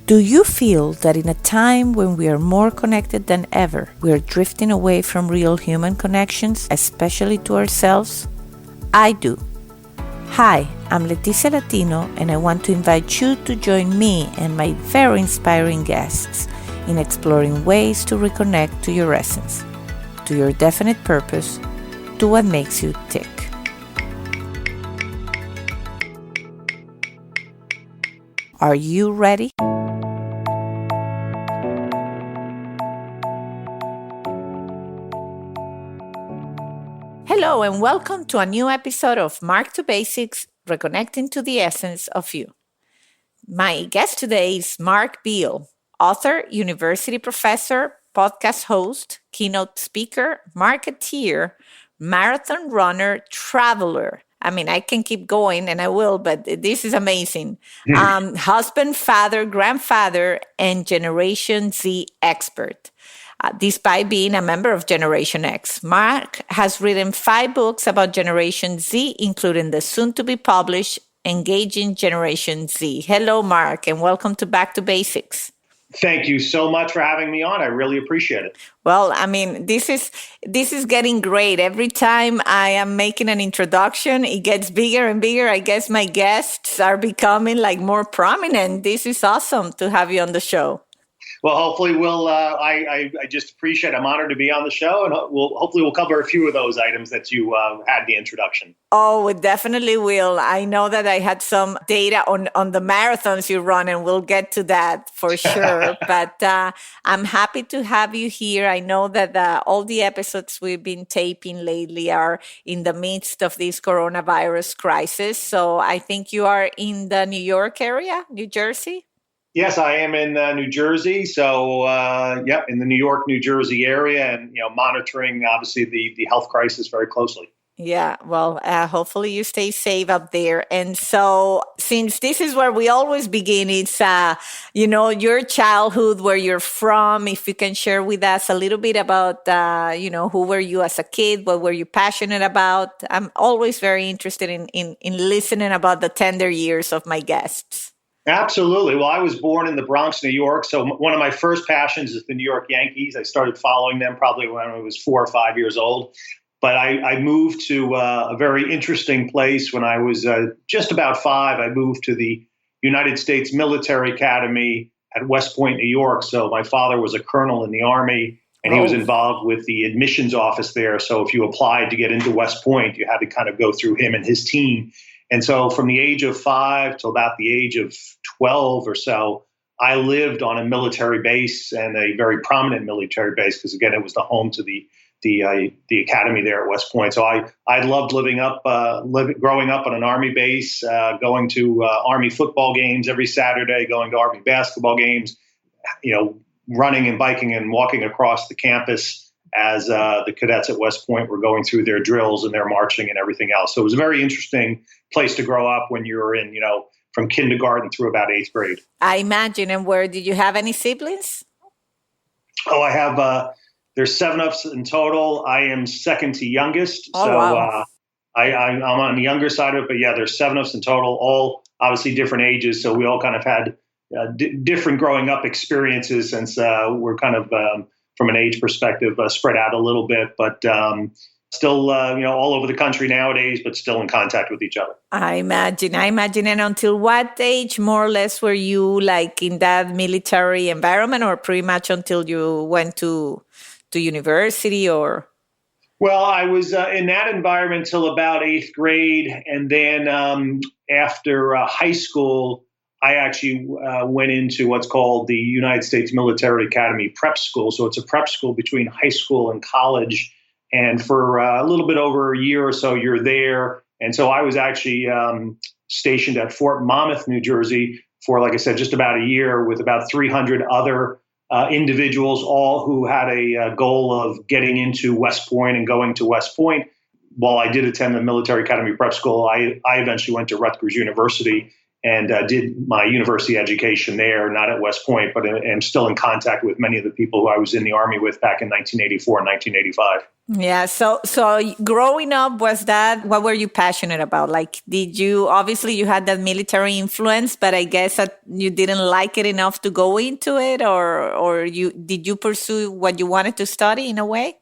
Do you feel that in a time when we are more connected than ever, we are drifting away from real human connections, especially to ourselves? I do. Hi, I'm Leticia Latino, and I want to invite you to join me and my very inspiring guests in exploring ways to reconnect to your essence, to your definite purpose, to what makes you tick. Are you ready? Hello and welcome to a new episode of Mark to Basics, Reconnecting to the Essence of You. My guest today is Mark Beal, author, university professor, podcast host, keynote speaker, marketeer, marathon runner, traveler. I mean, I can keep going and I will, but this is amazing. Husband, father, grandfather, and Generation Z expert. Despite being a member of Generation X, Mark has written 5 books about Generation Z, including the soon-to-be-published Engaging Generation Z. Hello, Mark, and welcome to Back to Basics. Thank you so much for having me on. I really appreciate it. Well, I mean, this is getting great. Every time I am making an introduction, it gets bigger and bigger. I guess my guests are becoming like more prominent. This is awesome to have you on the show. Well, hopefully I just appreciate it. I'm honored to be on the show, and hopefully we'll cover a few of those items that you had in the introduction. Oh, we definitely will. I know that I had some data on the marathons you run, and we'll get to that for sure. But I'm happy to have you here. I know that all the episodes we've been taping lately are in the midst of this coronavirus crisis. So I think you are in the New York area, New Jersey? Yes, I am in New Jersey. So, in the New York, New Jersey area, and monitoring obviously the health crisis very closely. Yeah, well, hopefully you stay safe up there. And so, since this is where we always begin, it's your childhood, where you're from. If you can share with us a little bit about who were you as a kid, what were you passionate about? I'm always very interested in listening about the tender years of my guests. Absolutely. Well, I was born in the Bronx, New York. So one of my first passions is the New York Yankees. I started following them probably when I was 4 or 5 years old. But I moved to a very interesting place when I was just about 5. I moved to the United States Military Academy at West Point, New York. So my father was a colonel in the Army, and he was involved with the admissions office there. So if you applied to get into West Point, you had to kind of go through him and his team. And so from the age of 5 till about the age of 12 or so, I lived on a military base, and a very prominent military base, because again, it was the home to the academy there at West Point. So I loved growing up on an Army base, going to Army football games every Saturday, going to Army basketball games, running and biking and walking across the campus as the cadets at West Point were going through their drills and their marching and everything else. So it was a very interesting place to grow up when you were in, from kindergarten through about 8th grade. I imagine. And where did you have any siblings? Oh, I have, there's 7 of us in total. I am second to youngest. Oh, so wow. I'm on the younger side of it, but yeah, there's 7 of us in total, all obviously different ages. So we all kind of had different growing up experiences, since we're kind of, from an age perspective, spread out a little bit, but still, all over the country nowadays, but still in contact with each other. I imagine. And until what age, more or less, were you like in that military environment, or pretty much until you went to university, or? Well, I was in that environment till about 8th grade. And then after high school, I actually went into what's called the United States Military Academy Prep School. So it's a prep school between high school and college. And for a little bit over a year or so, you're there. And so I was actually stationed at Fort Monmouth, New Jersey for, like I said, just about a year, with about 300 other individuals, all who had a goal of getting into West Point and going to West Point. While I did attend the Military Academy Prep School, I eventually went to Rutgers University and did my university education there, not at West Point, but am still in contact with many of the people who I was in the Army with back in 1984 and 1985. Yeah. So growing up, what were you passionate about? Like, obviously you had that military influence, but I guess that you didn't like it enough to go into it, or did you pursue what you wanted to study in a way?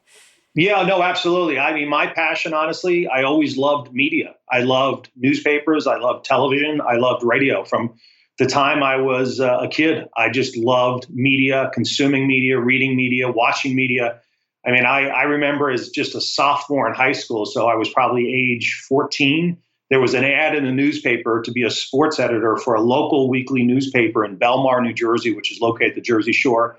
Yeah, no, absolutely. I mean, my passion, honestly, I always loved media. I loved newspapers. I loved television. I loved radio. From the time I was a kid, I just loved media, consuming media, reading media, watching media. I mean, I remember as just a sophomore in high school, so I was probably age 14. There was an ad in the newspaper to be a sports editor for a local weekly newspaper in Belmar, New Jersey, which is located at the Jersey Shore.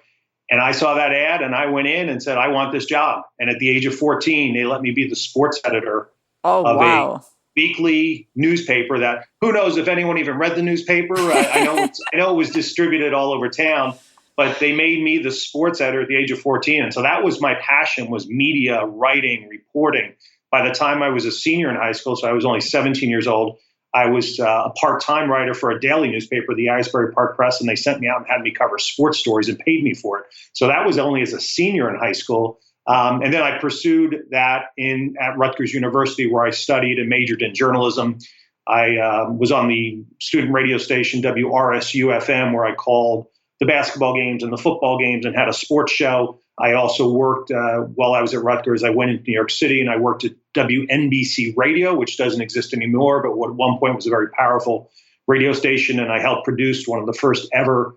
And I saw that ad and I went in and said, I want this job. And at the age of 14, they let me be the sports editor of a weekly newspaper that who knows if anyone even read the newspaper. I know it was distributed all over town, but they made me the sports editor at the age of 14. And so that was my passion, was media, writing, reporting. By the time I was a senior in high school, so I was only 17 years old, I was a part-time writer for a daily newspaper, the Asbury Park Press, and they sent me out and had me cover sports stories and paid me for it. So that was only as a senior in high school. And then I pursued that at Rutgers University, where I studied and majored in journalism. I was on the student radio station WRSU-FM, where I called the basketball games and the football games and had a sports show. I also worked, while I was at Rutgers, I went into New York City and I worked at WNBC Radio, which doesn't exist anymore, but at one point was a very powerful radio station. And I helped produce one of the first ever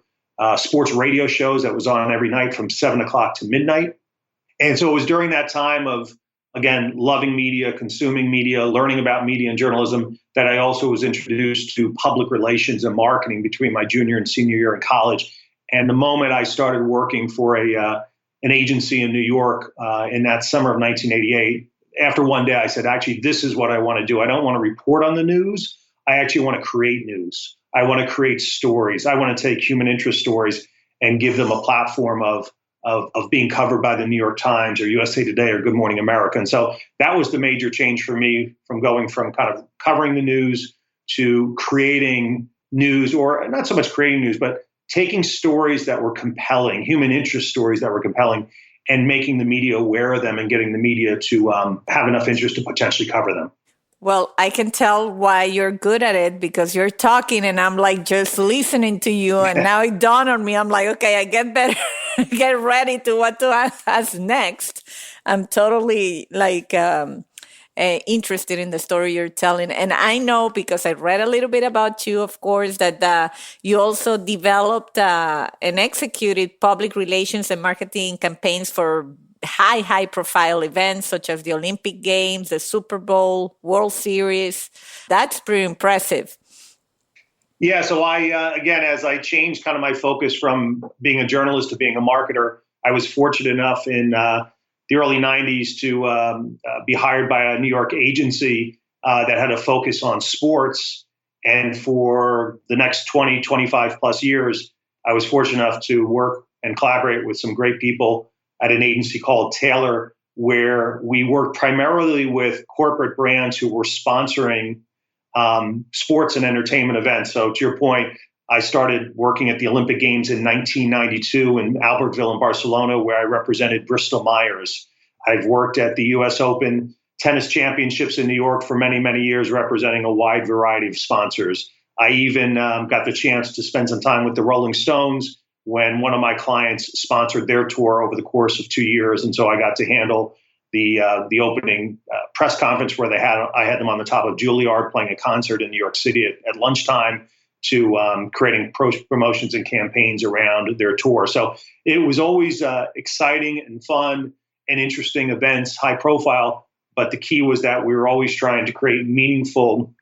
sports radio shows that was on every night from 7 o'clock to midnight. And so it was during that time of, again, loving media, consuming media, learning about media and journalism, that I also was introduced to public relations and marketing between my junior and senior year in college. And the moment I started working for an agency in New York in that summer of 1988, after one day I said, actually, this is what I want to do. I don't want to report on the news. I actually want to create news. I want to create stories. I want to take human interest stories and give them a platform of being covered by the New York Times or USA Today or Good Morning America. And so that was the major change for me, from going from kind of covering the news to creating news, or not so much creating news, but taking stories that were compelling, human interest stories that were compelling, and making the media aware of them and getting the media to have enough interest to potentially cover them. Well, I can tell why you're good at it, because you're talking and I'm like just listening to you. And now it dawned on me. I'm like, okay, I get better, get ready to what to ask next. I'm totally like interested in the story you're telling. And I know, because I read a little bit about you, of course, that you also developed and executed public relations and marketing campaigns for high profile events such as the Olympic Games, the Super Bowl, World Series. That's pretty impressive. Yeah. So again, as I changed kind of my focus from being a journalist to being a marketer, I was fortunate enough in the early 90s to be hired by a New York agency that had a focus on sports. And for the next 20, 25 plus years, I was fortunate enough to work and collaborate with some great people at an agency called Taylor, where we worked primarily with corporate brands who were sponsoring sports and entertainment events. So to your point, I started working at the Olympic Games in 1992 in Albertville in Barcelona, where I represented Bristol Myers. I've worked at the U.S. Open Tennis Championships in New York for many, many years, representing a wide variety of sponsors. I even got the chance to spend some time with the Rolling Stones when one of my clients sponsored their tour over the course of 2 years. And so I got to handle the opening press conference where I had them on the top of Juilliard playing a concert in New York City at lunchtime, to creating promotions and campaigns around their tour. So it was always exciting and fun and interesting events, high profile. But the key was that we were always trying to create meaningful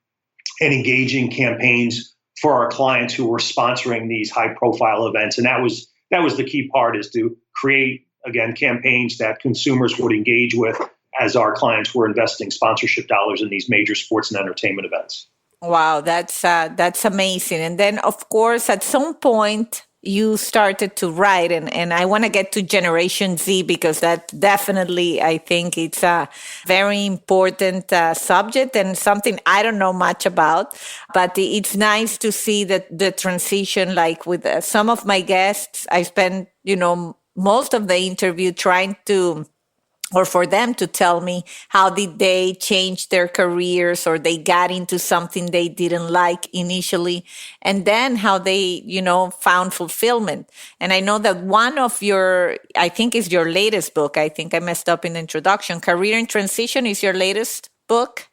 and engaging campaigns for our clients who were sponsoring these high profile events. And that was the key part, is to create, again, campaigns that consumers would engage with as our clients were investing sponsorship dollars in these major sports and entertainment events. Wow, that's amazing. And then, of course, at some point, you started to write, and I want to get to Generation Z because that definitely, I think it's a very important subject and something I don't know much about, but it's nice to see that the transition, like with some of my guests, I spent, most of the interview trying to, or for them to tell me how did they change their careers or they got into something they didn't like initially, and then how they found fulfillment. And I know that one of your, I think is your latest book, I think I messed up in the introduction, Career in Transition is your latest book.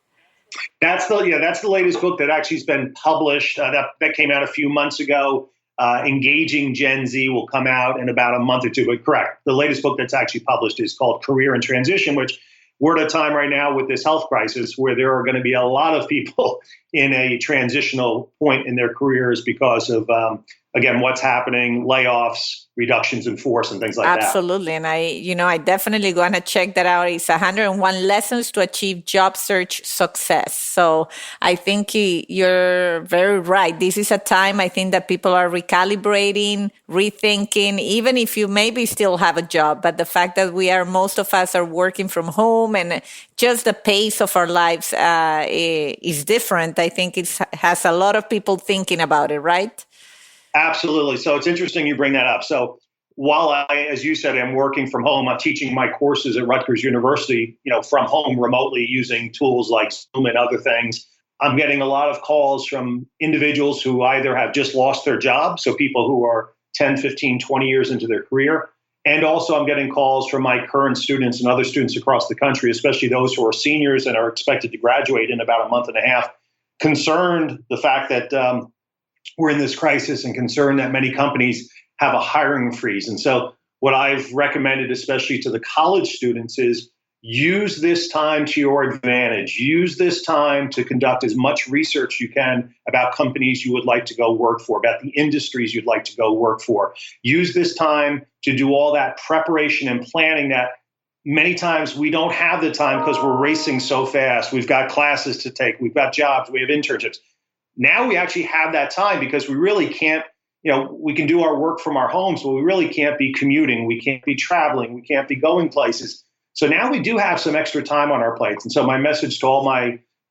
That's the latest book that actually has been published. That came out a few months ago. Engaging Gen Z will come out in about a month or two. But correct, the latest book that's actually published is called Career in Transition, which we're at a time right now with this health crisis where there are going to be a lot of people in a transitional point in their careers because of, again, what's happening, layoffs, reductions in force, and things like that. Absolutely. And I definitely going to check that out. It's 101 lessons to achieve job search success. So I think you're very right. This is a time I think that people are recalibrating, rethinking, even if you maybe still have a job, but the fact that most of us are working from home and just the pace of our lives is different. I think it has a lot of people thinking about it, right? Absolutely. So it's interesting you bring that up. So while I, as you said, am working from home, I'm teaching my courses at Rutgers University, from home remotely using tools like Zoom and other things. I'm getting a lot of calls from individuals who either have just lost their job, so people who are 10, 15, 20 years into their career. And also I'm getting calls from my current students and other students across the country, especially those who are seniors and are expected to graduate in about a month and a half, concerned the fact that we're in this crisis and concerned that many companies have a hiring freeze. And so what I've recommended, especially to the college students, is use this time to your advantage. Use this time to conduct as much research you can about companies you would like to go work for, about the industries you'd like to go work for. Use this time to do all that preparation and planning that many times we don't have the time because we're racing so fast. We've got classes to take. We've got jobs. We have internships. Now we actually have that time because we really can't, we can do our work from our homes, but we really can't be commuting. We can't be traveling. We can't be going places. So now we do have some extra time on our plates. And so my message to all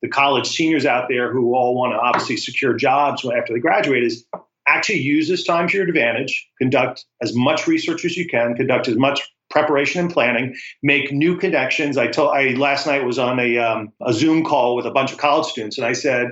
the college seniors out there who all want to obviously secure jobs after they graduate is actually use this time to your advantage. Conduct as much research as you can. Conduct as much preparation and planning. Make new connections. I last night was on a Zoom call with a bunch of college students, and I said,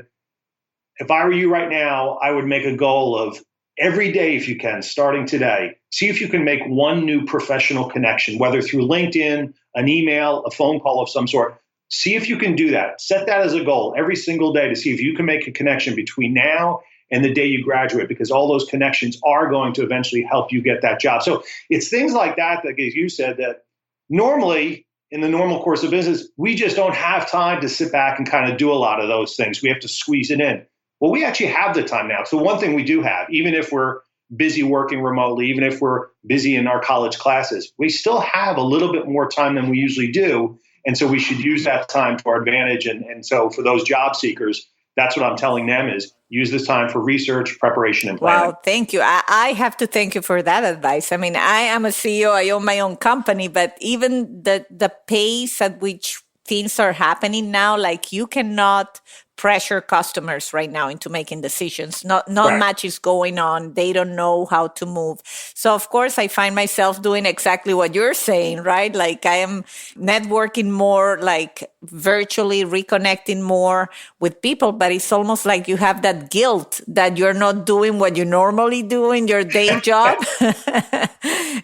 if I were you right now, I would make a goal of every day, if you can, starting today, see if you can make one new professional connection, whether through LinkedIn, an email, a phone call of some sort. See if you can do that. Set that as a goal every single day to see if you can make a connection between now and the day you graduate, because all those connections are going to eventually help you get that job. So it's things like that, as you said, that normally in the normal course of business, we just don't have time to sit back and kind of do a lot of those things. We have to squeeze it in. Well, we actually have the time now. So one thing we do have, even if we're busy working remotely, even if we're busy in our college classes, we still have a little bit more time than we usually do. And so we should use that time to our advantage. And so for those job seekers, that's what I'm telling them is use this time for research, preparation, and planning. Wow, thank you. I have to thank you for that advice. I mean, I am a CEO, I own my own company, but even the pace at which things are happening now, like you cannot pressure customers right now into making decisions. Not Right. much is going on. They don't know how to move. So of course I find myself doing exactly what you're saying, right? Like I am networking more, like virtually reconnecting more with people, but it's almost like you have that guilt that you're not doing what you normally do in your day job.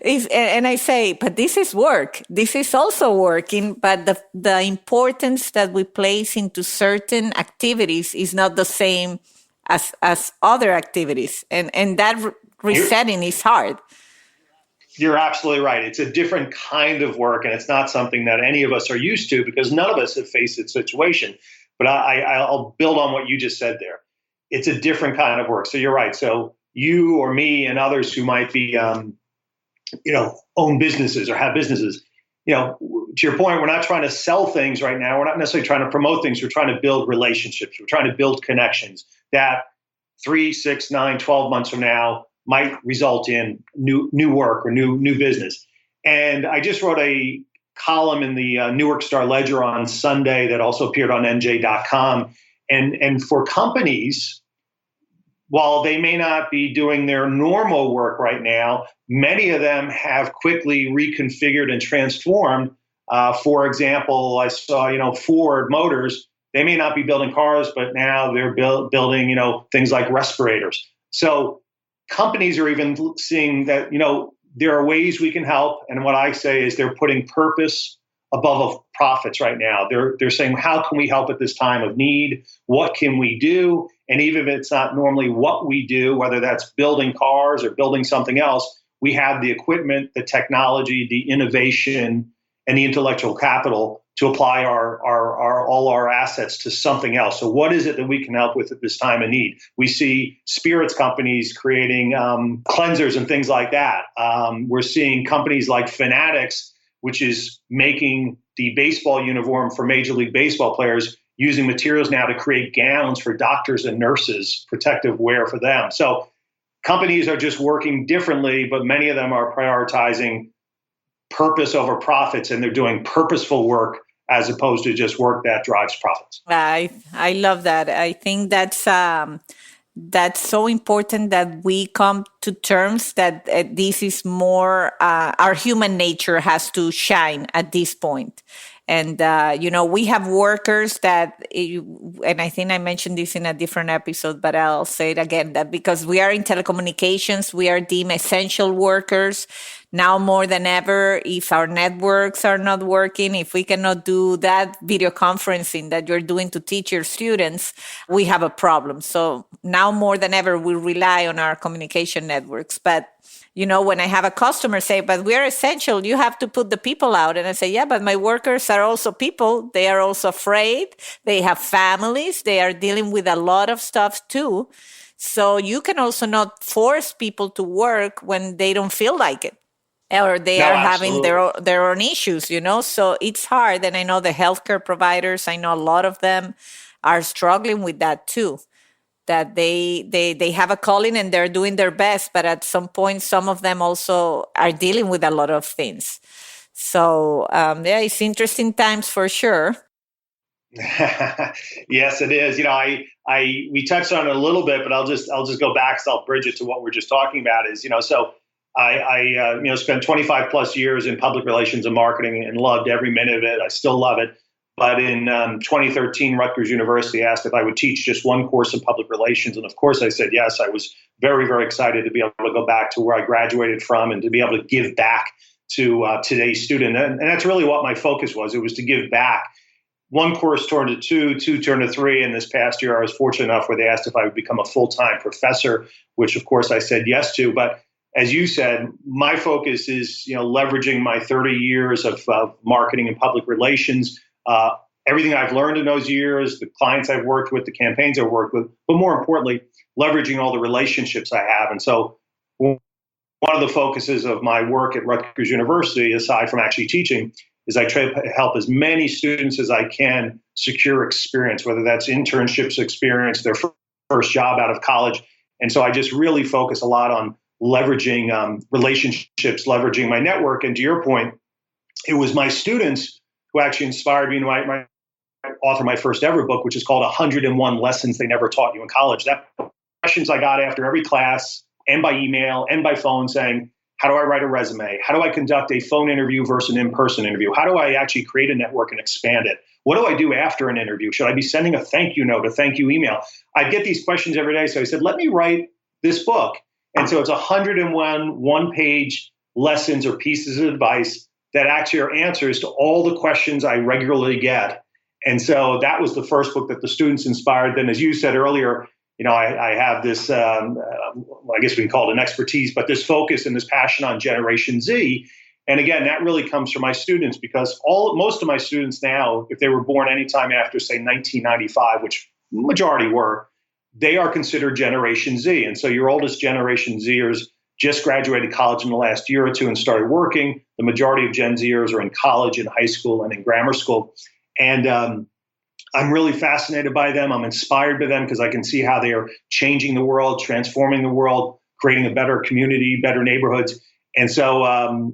And I say, but this is work. This is also working, but the importance that we place into certain activities is not the same as other activities. And that resetting is hard. You're absolutely right. It's a different kind of work, and it's not something that any of us are used to because none of us have faced this situation. But I'll build on what you just said there. It's a different kind of work. So you're right. So you or me and others who might be, own businesses or have businesses, to your point, we're not trying to sell things right now. We're not necessarily trying to promote things. We're trying to build relationships. We're trying to build connections that 3, 6, 9, 12 months from now might result in new work or new business. And I just wrote a column in the Newark Star Ledger on Sunday that also appeared on NJ.com. And for companies, while they may not be doing their normal work right now, many of them have quickly reconfigured and transformed. For example, I saw, Ford Motors, they may not be building cars, but now they're building, things like respirators. So companies are even seeing that, there are ways we can help. And what I say is they're putting purpose above profits right now. They're saying, how can we help at this time of need? What can we do? And even if it's not normally what we do, whether that's building cars or building something else, we have the equipment, the technology, the innovation, and the intellectual capital to apply all our assets to something else. So what is it that we can help with at this time of need? We see spirits companies creating cleansers and things like that. We're seeing companies like Fanatics, which is making the baseball uniform for Major League Baseball players, using materials now to create gowns for doctors and nurses, protective wear for them. So companies are just working differently, but many of them are prioritizing purpose over profits, and they're doing purposeful work as opposed to just work that drives profits. I love that. I think that's so important that we come to terms that this is more our human nature has to shine at this point. And, we have workers that, and I think I mentioned this in a different episode, but I'll say it again, that because we are in telecommunications, we are deemed essential workers. Now more than ever, if our networks are not working, if we cannot do that video conferencing that you're doing to teach your students, we have a problem. So now more than ever, we rely on our communication networks. But when I have a customer say, but we're essential, you have to put the people out. And I say, yeah, but my workers are also people. They are also afraid. They have families. They are dealing with a lot of stuff too. So you can also not force people to work when they don't feel like it, or they are having their own issues, So it's hard. And I know the healthcare providers, I know a lot of them are struggling with that too. That they have a calling and they're doing their best, but at some point, some of them also are dealing with a lot of things. So it's interesting times for sure. Yes, it is. We touched on it a little bit, but I'll just go back. So I'll bridge it to what we're just talking about. So I spent 25 plus years in public relations and marketing and loved every minute of it. I still love it. But in 2013, Rutgers University asked if I would teach just one course in public relations. And of course, I said yes. I was very, very excited to be able to go back to where I graduated from and to be able to give back to today's student. And that's really what my focus was. It was to give back. One course turned to two turned to three. And this past year, I was fortunate enough where they asked if I would become a full-time professor, which, of course, I said yes to. But as you said, my focus is leveraging my 30 years of marketing and public relations, everything I've learned in those years, the clients I've worked with, the campaigns I've worked with, but more importantly, leveraging all the relationships I have. And so one of the focuses of my work at Rutgers University, aside from actually teaching, is I try to help as many students as I can secure experience, whether that's internships experience, their first job out of college. And so I just really focus a lot on leveraging relationships, leveraging my network. And to your point, it was my students who actually inspired me to author my first ever book, which is called 101 Lessons They Never Taught You in College. That questions I got after every class and by email and by phone saying, how do I write a resume? How do I conduct a phone interview versus an in-person interview? How do I actually create a network and expand it? What do I do after an interview? Should I be sending a thank you note, a thank you email? I get these questions every day. So I said, let me write this book. And so it's 101 one-page lessons or pieces of advice that actually are answers to all the questions I regularly get. And so that was the first book that the students inspired. Then, as you said earlier, I have this, I guess we can call it an expertise, but this focus and this passion on Generation Z. And again, that really comes from my students, because most of my students now, if they were born anytime after, say, 1995, which majority were, they are considered Generation Z. And so your oldest Generation Zers just graduated college in the last year or two and started working. The majority of Gen Zers are in college, in high school, and in grammar school. And I'm really fascinated by them. I'm inspired by them because I can see how they are changing the world, transforming the world, creating a better community, better neighborhoods. And so,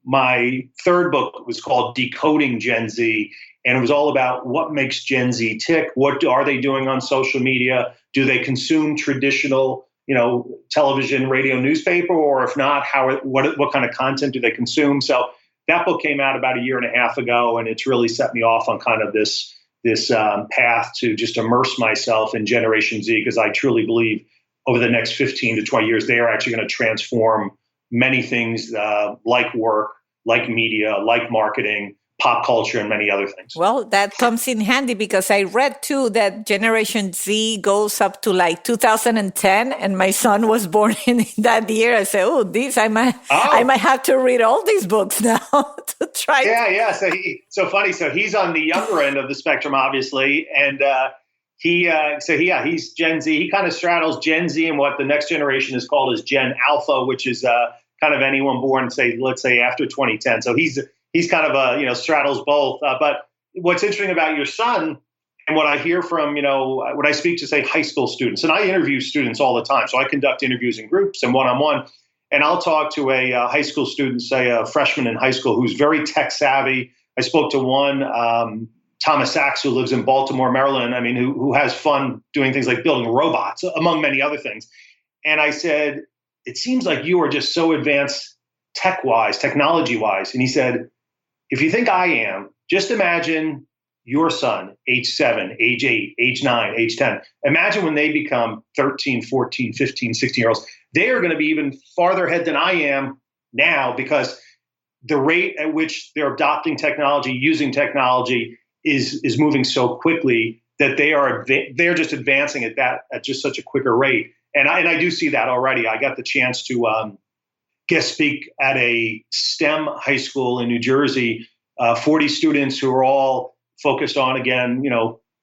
my third book was called Decoding Gen Z, and it was all about what makes Gen Z tick. What are they doing on social media? Do they consume traditional, television, radio, newspaper, or if not, what kind of content do they consume? So that book came out about a year and a half ago, and it's really set me off on kind of this path to just immerse myself in Generation Z, because I truly believe over the next 15 to 20 years, they are actually going to transform many things like work, like media, like marketing, pop culture, and many other things. Well, that comes in handy because I read too that Generation Z goes up to like 2010, and my son was born in that year. I said, I might have to read all these books now to try. Yeah. So funny. So he's on the younger end of the spectrum, obviously, and he's Gen Z. He kind of straddles Gen Z and what the next generation is called as Gen Alpha, which is kind of anyone born, let's say after 2010. So he's kind of straddles both. But what's interesting about your son, and what I hear from when I speak to, say, high school students, and I interview students all the time, so I conduct interviews in groups and one-on-one, and I'll talk to a high school student, say a freshman in high school, who's very tech savvy. I spoke to one. Thomas Sachs, who lives in Baltimore, Maryland, who has fun doing things like building robots, among many other things. And I said, it seems like you are just so advanced tech-wise, technology-wise. And he said, if you think I am, just imagine your son, age 7, age 8, age 9, age 10. Imagine when they become 13, 14, 15, 16-year-olds. They are going to be even farther ahead than I am now, because the rate at which they're adopting technology, using technology, is moving so quickly that they're just advancing at just such a quicker rate. And I do see that already. I got the chance to guest speak at a STEM high school in New Jersey, 40 students who are all focused on, again,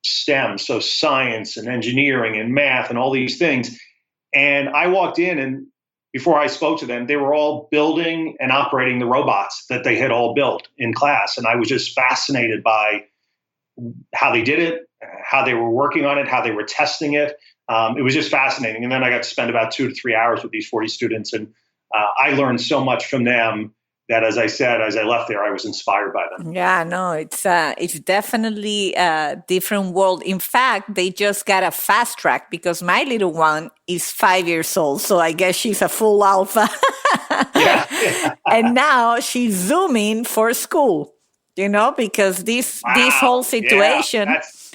STEM, so science and engineering and math and all these things. And I walked in, and before I spoke to them, they were all building and operating the robots that they had all built in class. And I was just fascinated by how they did it, how they were working on it, how they were testing it. It was just fascinating. And then I got to spend about 2 to 3 hours with these 40 students. And I learned so much from them that, as I said, as I left there, I was inspired by them. Yeah, no, it's definitely a different world. In fact, they just got a fast track because my little one is 5 years old. So I guess she's a full alpha. Yeah. And now she's Zooming for school. Because this whole situation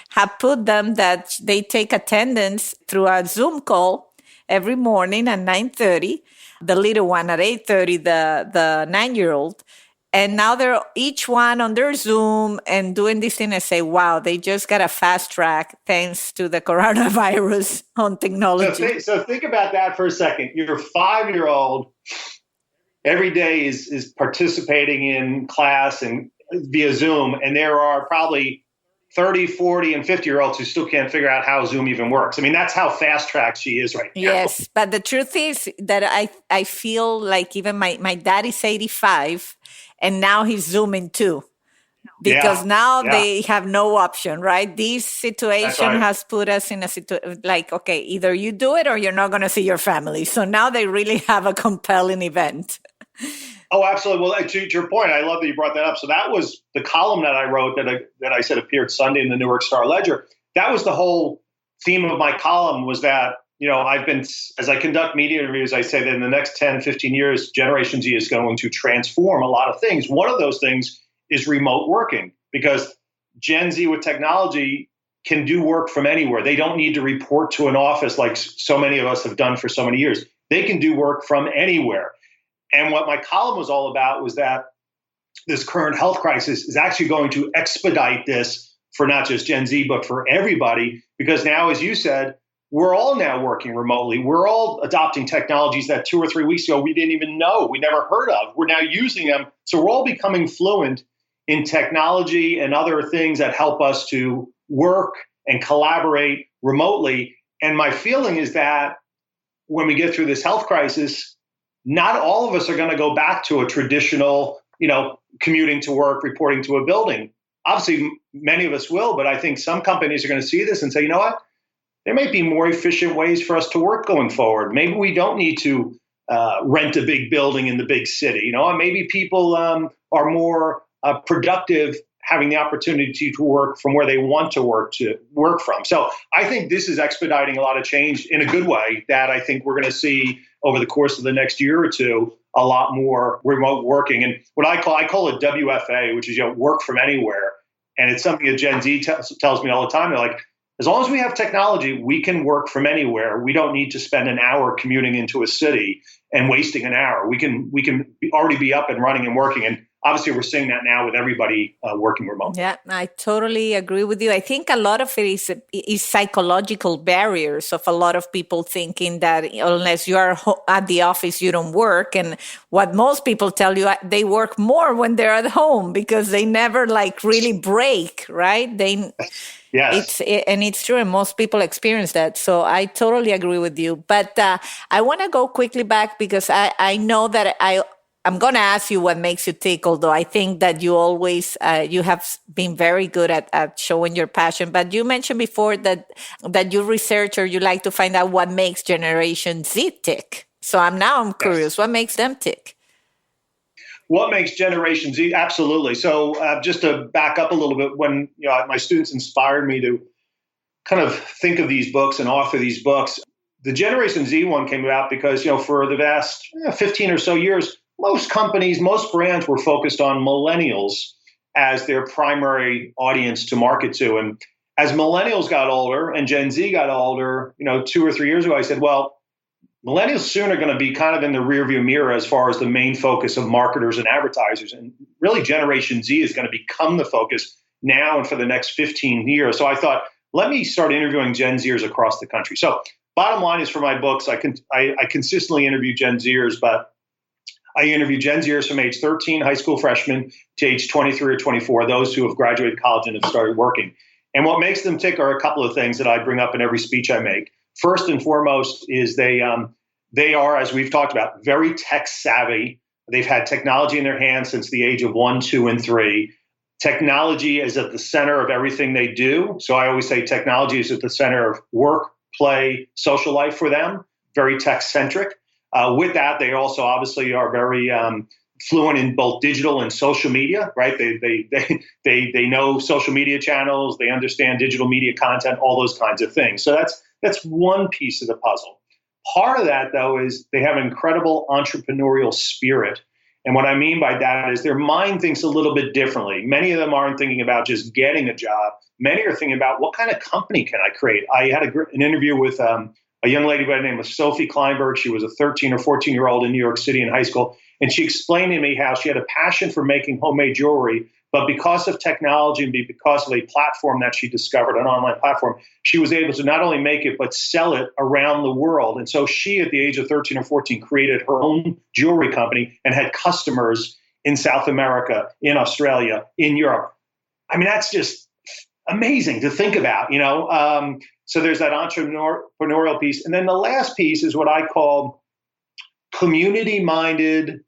have put them that they take attendance through a Zoom call every morning at 9:30, the little one at 8:30, the 9-year-old. And now they're each one on their Zoom and doing this thing. I say, wow, they just got a fast track thanks to the coronavirus on technology. So think about that for a second. Your 5-year-old every day is participating in class and via Zoom, and there are probably 30, 40, and 50-year-olds who still can't figure out how Zoom even works. That's how fast-tracked she is right now. Yes, but the truth is that I feel like even my dad is 85, and now he's Zooming too. Because now they have no option, right? This situation has put us in a situation like, okay, either you do it or you're not going to see your family. So now they really have a compelling event. Oh, absolutely. Well, to your point, I love that you brought that up. So that was the column that I wrote that I said appeared Sunday in the Newark Star Ledger. That was the whole theme of my column, was that, as I conduct media interviews, I say that in the next 10, 15 years, Generation Z is going to transform a lot of things. One of those things is remote working, because Gen Z with technology can do work from anywhere. They don't need to report to an office like so many of us have done for so many years. They can do work from anywhere. And what my column was all about was that this current health crisis is actually going to expedite this for not just Gen Z, but for everybody. Because now, as you said, we're all now working remotely. We're all adopting technologies that 2 or 3 weeks ago we didn't even know, we never heard of. We're now using them. So we're all becoming fluent in technology and other things that help us to work and collaborate remotely. And my feeling is that when we get through this health crisis, not all of us are going to go back to a traditional, commuting to work, reporting to a building. Obviously, many of us will, but I think some companies are going to see this and say, you know what? there may be more efficient ways for us to work going forward. Maybe we don't need to rent a big building in the big city. Maybe people are more productive having the opportunity to work from where they want to work from. So I think this is expediting a lot of change in a good way that I think we're going to see over the course of the next year or two, a lot more remote working. And what I call it WFA, which is work from anywhere. And it's something that Gen Z tells me all the time. They're like, as long as we have technology, we can work from anywhere. We don't need to spend an hour commuting into a city and wasting an hour. We can already be up and running and working. And obviously, we're seeing that now with everybody working remote. Yeah, I totally agree with you. I think a lot of it is psychological barriers of a lot of people thinking that unless you are at the office, you don't work. And what most people tell you, they work more when they're at home because they never really break, right? Yes. It's true, and most people experience that. So I totally agree with you. But I want to go quickly back because I know that I'm going to ask you what makes you tick, although I think that you always, you have been very good at showing your passion. But you mentioned before that you research or you like to find out what makes Generation Z tick. So I'm curious, what makes them tick? What makes Generation Z? Absolutely. So just to back up a little bit, when my students inspired me to kind of think of these books and author these books, the Generation Z one came about because for the past 15 or so years, most companies, most brands were focused on millennials as their primary audience to market to. And as millennials got older and Gen Z got older, 2 or 3 years ago, I said, well, millennials soon are going to be kind of in the rearview mirror as far as the main focus of marketers and advertisers. And really, Generation Z is going to become the focus now and for the next 15 years. So I thought, let me start interviewing Gen Zers across the country. So bottom line is for my books, I consistently interview Gen Zers, but I interview Gen Zers from age 13, high school freshmen, to age 23 or 24, those who have graduated college and have started working. And what makes them tick are a couple of things that I bring up in every speech I make. First and foremost is they are, as we've talked about, very tech savvy. They've had technology in their hands since the age of 1, 2, and 3. Technology is at the center of everything they do. So I always say technology is at the center of work, play, social life for them, very tech-centric. With that, they also obviously are very fluent in both digital and social media, right? They know social media channels, they understand digital media content, all those kinds of things. So that's one piece of the puzzle. Part of that, though, is they have an incredible entrepreneurial spirit. And what I mean by that is their mind thinks a little bit differently. Many of them aren't thinking about just getting a job. Many are thinking about what kind of company can I create? I had an interview with a young lady by the name of Sophie Kleinberg. She was a 13 or 14-year-old in New York City in high school. And she explained to me how she had a passion for making homemade jewelry, but because of technology and because of a platform that she discovered, an online platform, she was able to not only make it, but sell it around the world. And so she, at the age of 13 or 14, created her own jewelry company and had customers in South America, in Australia, in Europe. I mean, that's just amazing to think about, So there's that entrepreneurial piece. And then the last piece is what I call community-minded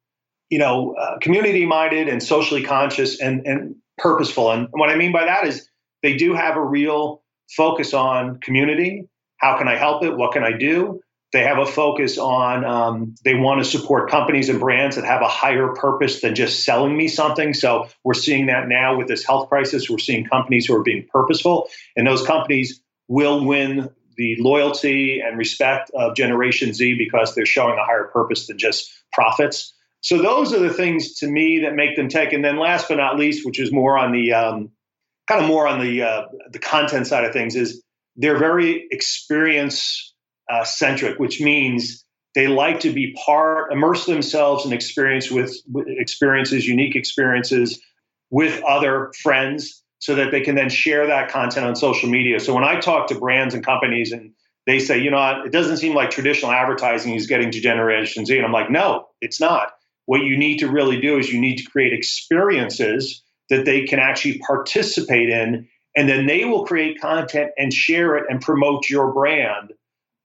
and socially conscious and purposeful. And what I mean by that is they do have a real focus on community. How can I help it? What can I do? They have a focus on, they want to support companies and brands that have a higher purpose than just selling me something. So we're seeing that now with this health crisis. We're seeing companies who are being purposeful, and those companies will win the loyalty and respect of Generation Z because they're showing a higher purpose than just profits. So those are the things to me that make them tick. And then last but not least, which is more on the the content side of things, is they're very experience centric, which means they like to be immerse themselves in unique experiences with other friends, so that they can then share that content on social media. So when I talk to brands and companies and they say, it doesn't seem like traditional advertising is getting to Generation Z. And I'm like, no, it's not. What you need to really do is you need to create experiences that they can actually participate in, and then they will create content and share it and promote your brand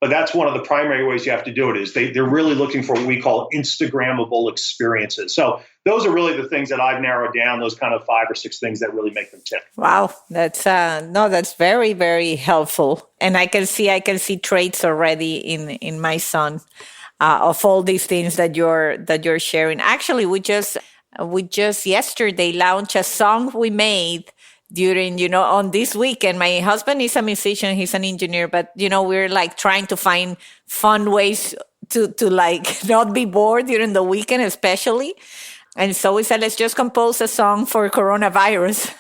but that's one of the primary ways you have to do it is they're really looking for what we call Instagrammable experiences. So those are really the things that I've narrowed down, those kind of 5 or 6 things that really make them tick. Wow, that's no, that's very, very helpful, and I can see traits already in my son of all these things that you're sharing. Actually, we just yesterday launched a song we made during on this weekend. My husband is a musician, he's an engineer, but we're like trying to find fun ways to like not be bored during the weekend, especially. And so we said, let's just compose a song for coronavirus.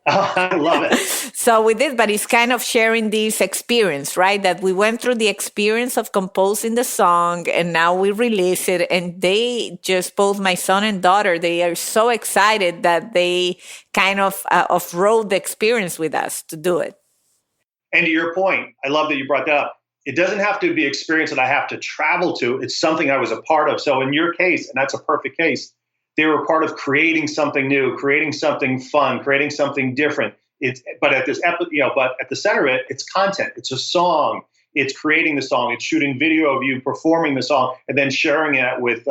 Oh, I love it. So we did, but it's kind of sharing this experience, right? That we went through the experience of composing the song and now we release it. And they just, both my son and daughter, they are so excited that they kind of off-road the experience with us to do it. And to your point, I love that you brought that up. It doesn't have to be experience that I have to travel to. It's something I was a part of. So in your case, and that's a perfect case, they were part of creating something new, creating something fun, creating something different. But at the center of it, it's content. It's a song. It's creating the song. It's shooting video of you performing the song and then sharing it with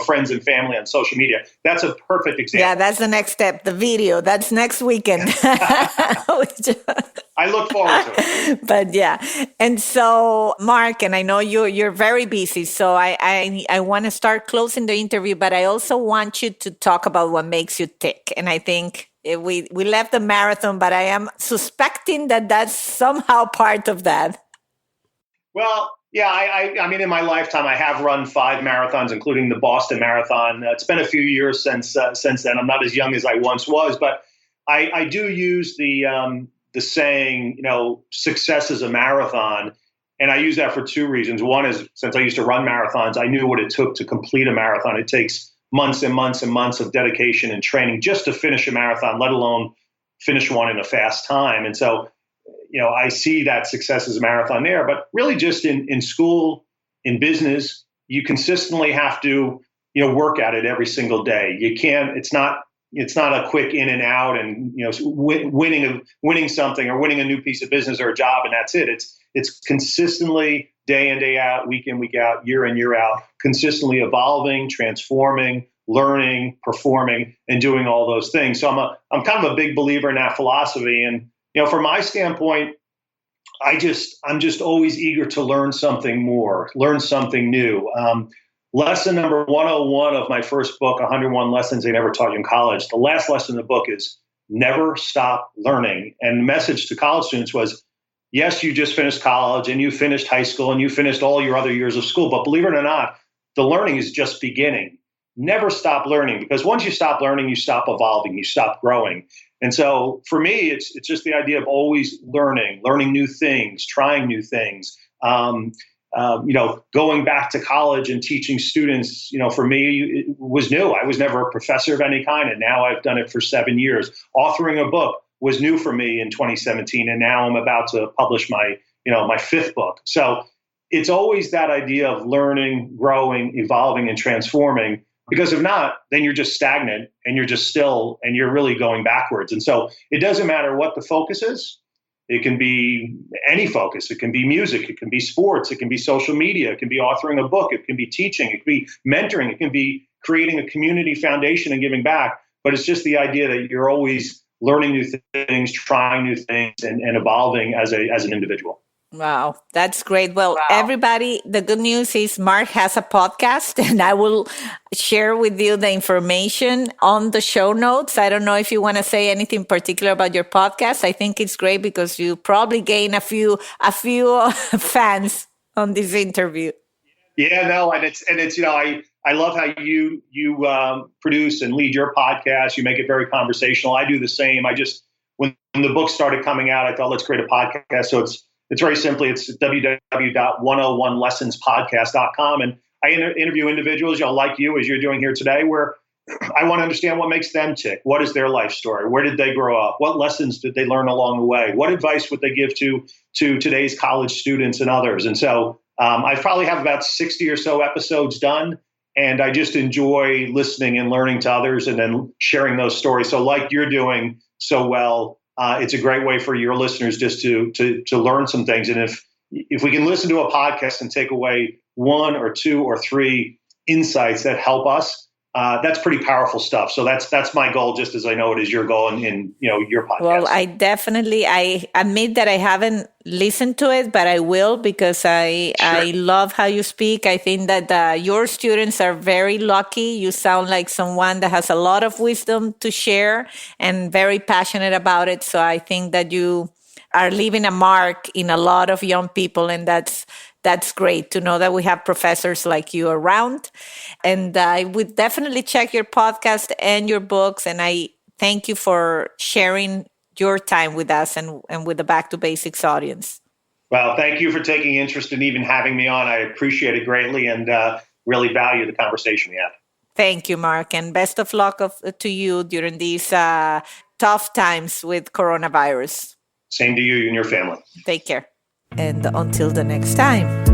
friends and family on social media. That's a perfect example. Yeah, that's the next step. The video. That's next weekend. I look forward to it. But yeah, and so Mark, and I know you're very busy, so I want to start closing the interview, but I also want you to talk about what makes you tick. And I think we left the marathon, but I am suspecting that that's somehow part of that. Well, yeah, I mean, in my lifetime, I have run 5 marathons, including the Boston Marathon. It's been a few years since then. I'm not as young as I once was, but I do use the saying, success is a marathon. And I use that for 2 reasons. One is, since I used to run marathons, I knew what it took to complete a marathon. It takes months and months and months of dedication and training just to finish a marathon, let alone finish one in a fast time. And so, I see that success as a marathon there, but really just in school, in business, you consistently have to, work at it every single day. You can't, it's not a quick in and out and, winning something or winning a new piece of business or a job. And that's it. It's consistently day in, day out, week in, week out, year in, year out, consistently evolving, transforming, learning, performing, and doing all those things. So I'm kind of a big believer in that philosophy. And, from my standpoint, I'm just always eager to learn something more, learn something new. Lesson number 101 of my first book, 101 Lessons They Never Taught You in College. The last lesson in the book is never stop learning. And the message to college students was, yes, you just finished college and you finished high school and you finished all your other years of school. But believe it or not, the learning is just beginning. Never stop learning, because once you stop learning, you stop evolving, you stop growing. And so for me, it's just the idea of always learning new things, trying new things. Going back to college and teaching students, for me, it was new. I was never a professor of any kind, and now I've done it for 7 years. Authoring a book was new for me in 2017, and now I'm about to publish my 5th book. So it's always that idea of learning, growing, evolving, and transforming. Because if not, then you're just stagnant and you're just still and you're really going backwards. And so it doesn't matter what the focus is. It can be any focus. It can be music. It can be sports. It can be social media. It can be authoring a book. It can be teaching. It can be mentoring. It can be creating a community foundation and giving back. But it's just the idea that you're always learning new things, trying new things, and evolving as an individual. Wow, that's great. Well, everybody, the good news is Mark has a podcast, and I will share with you the information on the show notes. I don't know if you want to say anything particular about your podcast. I think it's great because you probably gain a few fans on this interview. Yeah, no, and it's I love how you produce and lead your podcast. You make it very conversational. I do the same. When the book started coming out, I thought, let's create a podcast. So it's very simply, it's www.101lessonspodcast.com. And I interview individuals, like you, as you're doing here today, where I want to understand what makes them tick. What is their life story? Where did they grow up? What lessons did they learn along the way? What advice would they give to today's college students and others? And so I probably have about 60 or so episodes done. And I just enjoy listening and learning to others and then sharing those stories. So like you're doing so well, it's a great way for your listeners just to learn some things. And if we can listen to a podcast and take away one or two or three insights that help us, that's pretty powerful stuff. So that's my goal, just as I know it is your goal in your podcast. Well, I admit that I haven't listened to it, but I will, because I love how you speak. I think that your students are very lucky. You sound like someone that has a lot of wisdom to share and very passionate about it. So I think that you are leaving a mark in a lot of young people, and that's great to know that we have professors like you around. And I would definitely check your podcast and your books. And I thank you for sharing your time with us and with the Back to Basics audience. Well, thank you for taking interest in even having me on. I appreciate it greatly and really value the conversation we had. Thank you, Mark. And best of luck to you during these tough times with coronavirus. Same to you and your family. Take care. And until the next time.